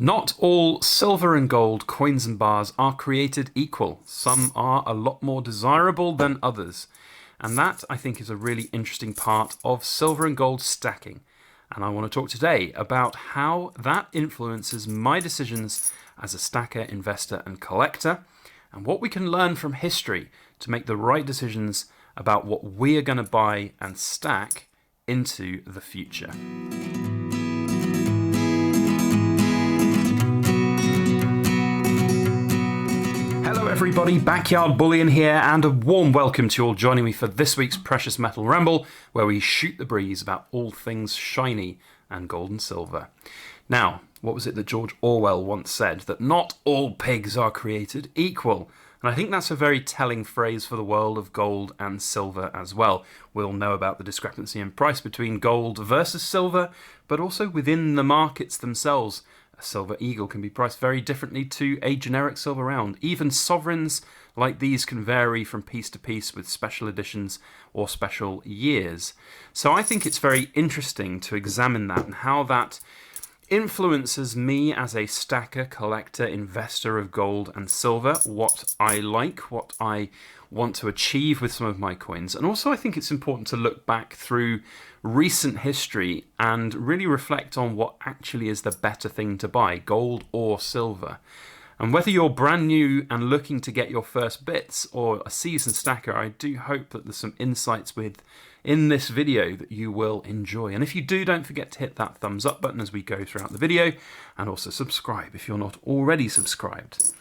Not all silver and gold coins and bars are created equal. Some are a lot more desirable than others. And that, I think, is a really interesting part of silver and gold stacking. And I want to talk today about how that influences my decisions as a stacker, investor, and collector, and what we can learn from history to make the right decisions about what we are going to buy and stack into the future. Hello everybody, Backyard Bullion here, and a warm welcome to you all joining me for this week's Precious Metal Ramble, where we shoot the breeze about all things shiny and gold and silver. Now, what was it that George Orwell once said? That not all pigs are created equal. And I think that's a very telling phrase for the world of gold and silver as well. We'll know about the discrepancy in price between gold versus silver, but also within the markets themselves. A silver eagle can be priced very differently to a generic silver round. Even sovereigns like these can vary from piece to piece with special editions or special years. So I think it's very interesting to examine that and how that influences me as a stacker, collector, investor of gold and silver, what I like, what I want to achieve with some of my coins. And also I think it's important to look back through recent history and really reflect on what actually is the better thing to buy, gold or silver. And whether you're brand new and looking to get your first bits or a seasoned stacker, I do hope that there's some insights in this video that you will enjoy. And if you do, don't forget to hit that thumbs up button as we go throughout the video, and also subscribe if you're not already subscribed.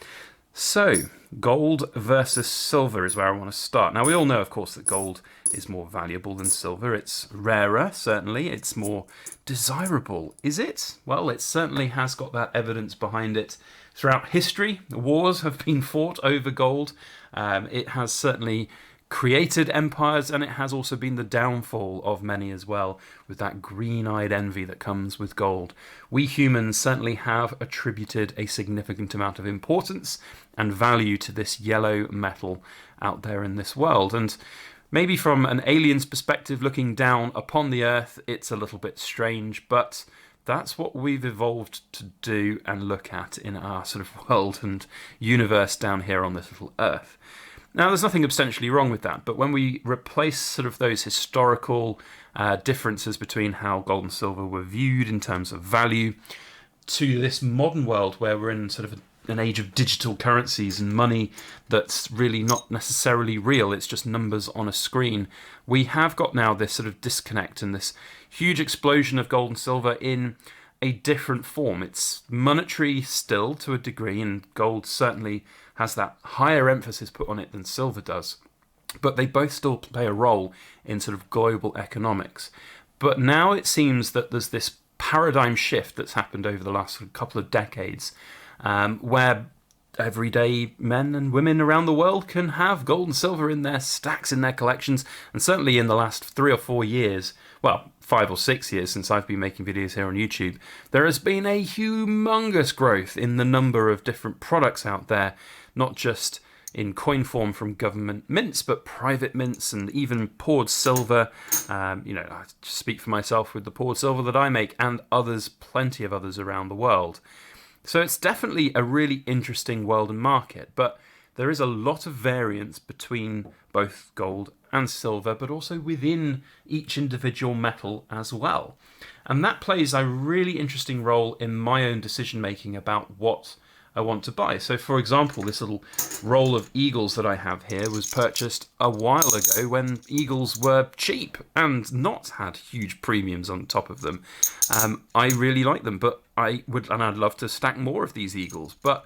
So, gold versus silver is where I want to start. Now, we all know, of course, that gold is more valuable than silver. It's rarer, certainly. It's more desirable. Is it? Well, it certainly has got that evidence behind it. Throughout history, wars have been fought over gold. It has certainly created empires, and it has also been the downfall of many as well, with that green-eyed envy that comes with gold. We humans certainly have attributed a significant amount of importance and value to this yellow metal out there in this world. And maybe from an alien's perspective looking down upon the earth, it's a little bit strange, but that's what we've evolved to do and look at in our sort of world and universe down here on this little earth. Now, there's nothing substantially wrong with that, but when we replace sort of those historical differences between how gold and silver were viewed in terms of value to this modern world where we're in sort of an age of digital currencies and money that's really not necessarily real, it's just numbers on a screen, we have got now this sort of disconnect and this huge explosion of gold and silver in a different form. It's monetary still to a degree, and gold certainly has that higher emphasis put on it than silver does. But they both still play a role in sort of global economics. But now it seems that there's this paradigm shift that's happened over the last couple of decades, where everyday men and women around the world can have gold and silver in their stacks, in their collections, and certainly in the last 3 or 4 years, well, 5 or 6 years since I've been making videos here on YouTube, there has been a humongous growth in the number of different products out there, not just in coin form from government mints, but private mints and even poured silver. I speak for myself with the poured silver that I make, and others, plenty of others around the world. So it's definitely a really interesting world and market, but there is a lot of variance between both gold and silver, but also within each individual metal as well. And that plays a really interesting role in my own decision making about what I want to buy. So for example, this little roll of eagles that I have here was purchased a while ago when eagles were cheap and not had huge premiums on top of them. I really like them, but I'd love to stack more of these eagles, but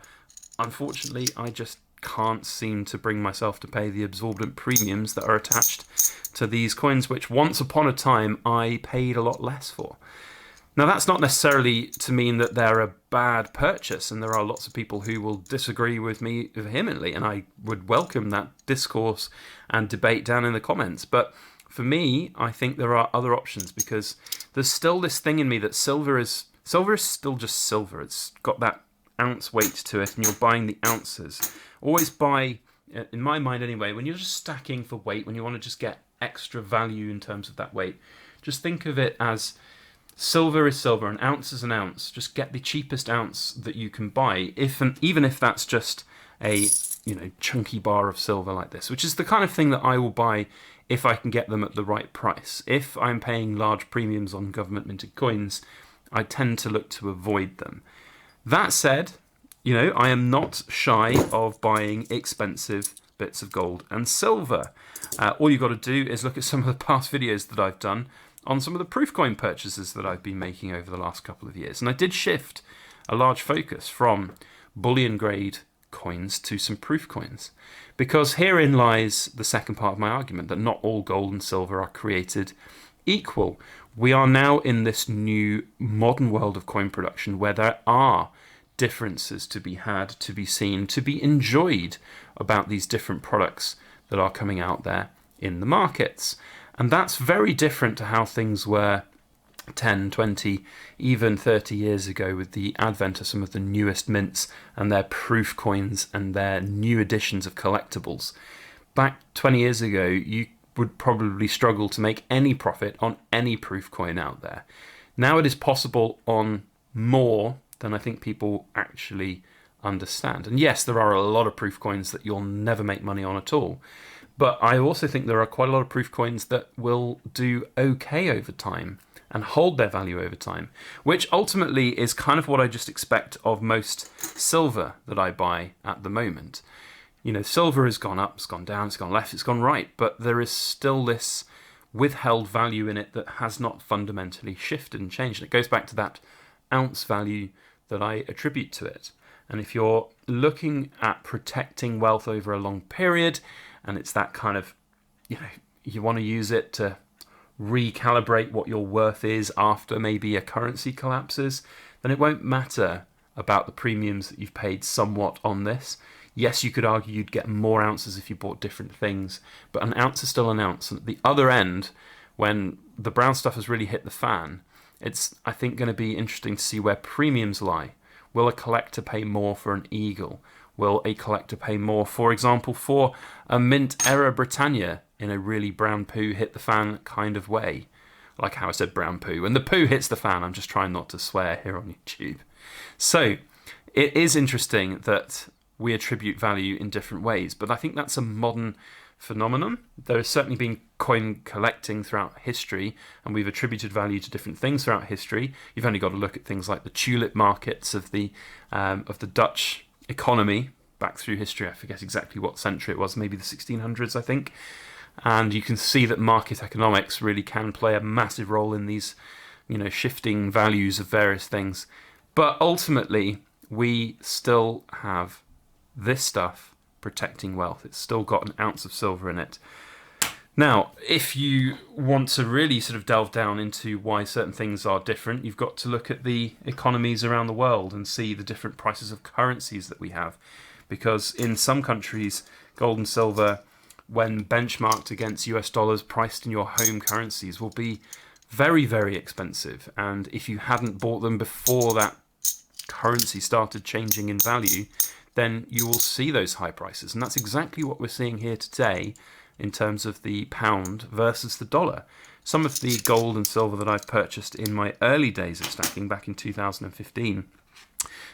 unfortunately I just can't seem to bring myself to pay the exorbitant premiums that are attached to these coins, which once upon a time I paid a lot less for. Now, that's not necessarily to mean that they're a bad purchase, and there are lots of people who will disagree with me vehemently, and I would welcome that discourse and debate down in the comments. But for me, I think there are other options, because there's still this thing in me that silver is still just silver. It's got that ounce weight to it, and you're buying the ounces. Always buy, in my mind anyway, when you're just stacking for weight, when you want to just get extra value in terms of that weight, just think of it as Silver is silver, an ounce is an ounce. Just get the cheapest ounce that you can buy, even if that's just a chunky bar of silver like this, which is the kind of thing that I will buy if I can get them at the right price. If I'm paying large premiums on government minted coins, I tend to look to avoid them. That said, I am not shy of buying expensive bits of gold and silver. All you've got to do is look at some of the past videos that I've done on some of the proof coin purchases that I've been making over the last couple of years. And I did shift a large focus from bullion grade coins to some proof coins, because herein lies the second part of my argument, that not all gold and silver are created equal. We are now in this new modern world of coin production where there are differences to be had, to be seen, to be enjoyed about these different products that are coming out there in the markets. And that's very different to how things were 10, 20, even 30 years ago, with the advent of some of the newest mints and their proof coins and their new editions of collectibles. Back 20 years ago, you would probably struggle to make any profit on any proof coin out there. Now it is possible on more than I think people actually understand. And yes, there are a lot of proof coins that you'll never make money on at all. But I also think there are quite a lot of proof coins that will do okay over time and hold their value over time, which ultimately is kind of what I just expect of most silver that I buy at the moment. Silver has gone up, it's gone down, it's gone left, it's gone right, but there is still this withheld value in it that has not fundamentally shifted and changed. And it goes back to that ounce value that I attribute to it. And if you're looking at protecting wealth over a long period, and it's that kind of, you want to use it to recalibrate what your worth is after maybe a currency collapses, then it won't matter about the premiums that you've paid somewhat on this. Yes, you could argue you'd get more ounces if you bought different things, but an ounce is still an ounce. And at the other end, when the brown stuff has really hit the fan, it's, I think, going to be interesting to see where premiums lie. Will a collector pay more for an eagle? Will a collector pay more, for example, for a mint-era Britannia in a really brown poo hit the fan kind of way? Like how I said brown poo. When the poo hits the fan, I'm just trying not to swear here on YouTube. So it is interesting that we attribute value in different ways, but I think that's a modern phenomenon. There has certainly been coin collecting throughout history, and we've attributed value to different things throughout history. You've only got to look at things like the tulip markets of the Dutch economy back through history. I forget exactly what century it was, maybe the 1600s, I think. And you can see that market economics really can play a massive role in these, shifting values of various things. But ultimately, we still have this stuff protecting wealth. It's still got an ounce of silver in it. Now, if you want to really sort of delve down into why certain things are different, you've got to look at the economies around the world and see the different prices of currencies that we have. Because in some countries, gold and silver, when benchmarked against US dollars priced in your home currencies, will be very, very expensive. And if you hadn't bought them before that currency started changing in value, then you will see those high prices. And that's exactly what we're seeing here today in terms of the pound versus the dollar. Some of the gold and silver that I've purchased in my early days of stacking back in 2015,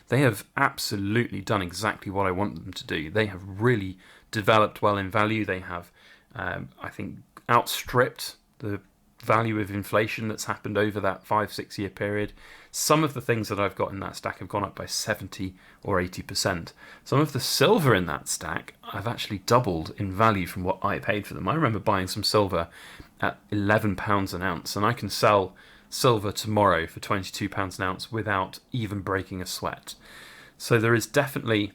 they have absolutely done exactly what I want them to do. They have really developed well in value. They have, I think, outstripped the value of inflation that's happened over that 5-6 year period. Some of the things that I've got in that stack have gone up by 70 or 80%. Some of the silver in that stack have actually doubled in value from what I paid for them. I remember buying some silver at £11 an ounce, and I can sell silver tomorrow for £22 an ounce without even breaking a sweat. So there is definitely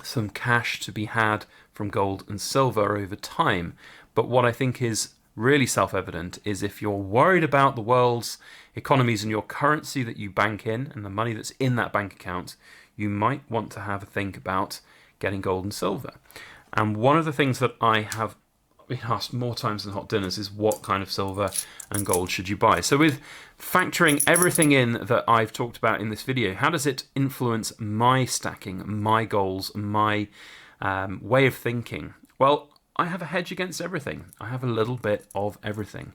some cash to be had from gold and silver over time. But what I think is really self-evident is if you're worried about the world's economies and your currency that you bank in and the money that's in that bank account, you might want to have a think about getting gold and silver. And one of the things that I have been asked more times than hot dinners is what kind of silver and gold should you buy? So with factoring everything in that I've talked about in this video, how does it influence my stacking, my goals, my way of thinking? Well, I have a hedge against everything. I have a little bit of everything.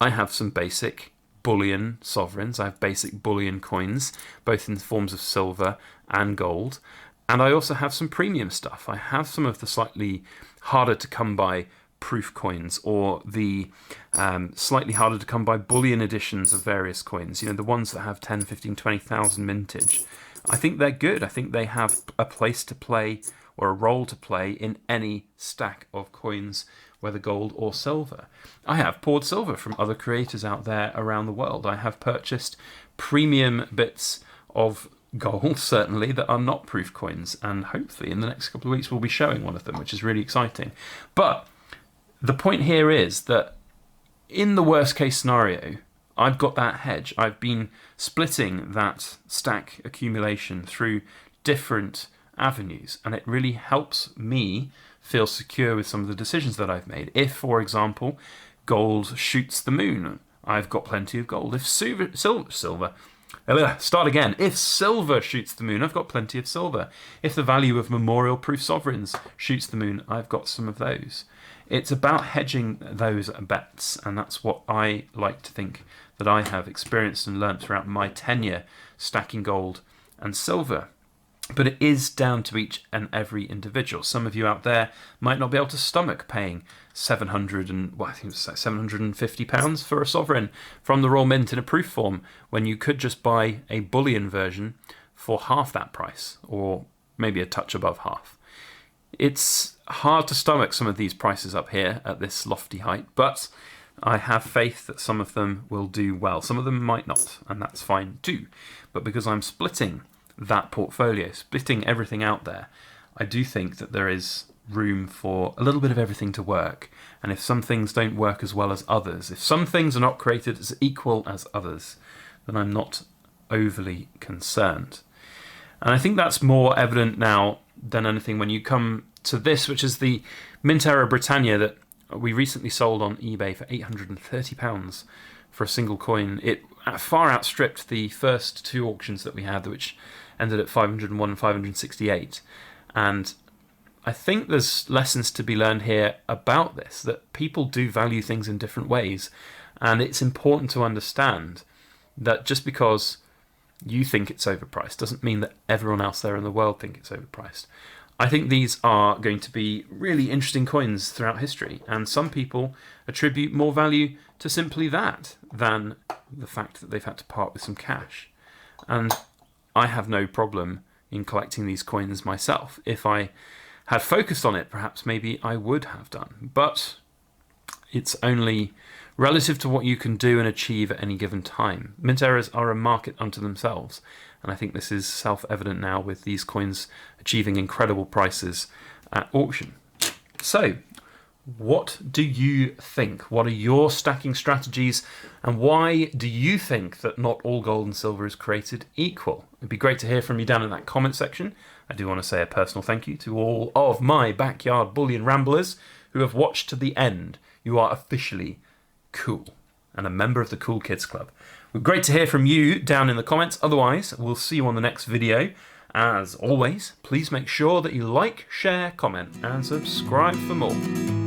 I have some basic bullion sovereigns. I have basic bullion coins, both in the forms of silver and gold. And I also have some premium stuff. I have some of the slightly harder to come by proof coins, or the slightly harder to come by bullion editions of various coins. You know, the ones that have 10, 15, 20,000 mintage. I think they're good. I think they have a place to play, or a role to play, in any stack of coins, whether gold or silver. I have poured silver from other creators out there around the world. I have purchased premium bits of gold, certainly, that are not proof coins, and hopefully in the next couple of weeks we'll be showing one of them, which is really exciting. But the point here is that in the worst case scenario, I've got that hedge. I've been splitting that stack accumulation through different avenues, and it really helps me feel secure with some of the decisions that I've made. If, for example, gold shoots the moon, I've got plenty of gold. If If silver shoots the moon, I've got plenty of silver. If the value of memorial proof sovereigns shoots the moon, I've got some of those. It's about hedging those bets, and that's what I like to think that I have experienced and learnt throughout my tenure stacking gold and silver. But it is down to each and every individual. Some of you out there might not be able to stomach paying £750 for a sovereign from the Royal Mint in a proof form, when you could just buy a bullion version for half that price, or maybe a touch above half. It's hard to stomach some of these prices up here at this lofty height, but I have faith that some of them will do well. Some of them might not, and that's fine too. But because I'm splitting that portfolio, splitting everything out there, I do think that there is room for a little bit of everything to work. And if some things don't work as well as others, if some things are not created as equal as others, then I'm not overly concerned. And I think that's more evident now than anything when you come to this, which is the Mint Era Britannia that we recently sold on eBay for £830 for a single coin. It far outstripped the first two auctions that we had, which ended at 501 and 568. And I think there's lessons to be learned here about this, that people do value things in different ways. And it's important to understand that just because you think it's overpriced doesn't mean that everyone else there in the world think it's overpriced. I think these are going to be really interesting coins throughout history, and some people attribute more value to simply that than the fact that they've had to part with some cash. And I have no problem in collecting these coins myself. If I had focused on it, perhaps maybe I would have done. But it's only relative to what you can do and achieve at any given time. Mint eras are a market unto themselves, and I think this is self-evident now with these coins achieving incredible prices at auction. So, what do you think? What are your stacking strategies, and why do you think that not all gold and silver is created equal? It'd be great to hear from you down in that comment section. I do want to say a personal thank you to all of my backyard bullion ramblers who have watched to the end. You are officially cool and a member of the Cool Kids Club. Well, great to hear from you down in the comments. Otherwise, we'll see you on the next video. As always, please make sure that you like, share, comment, and subscribe for more.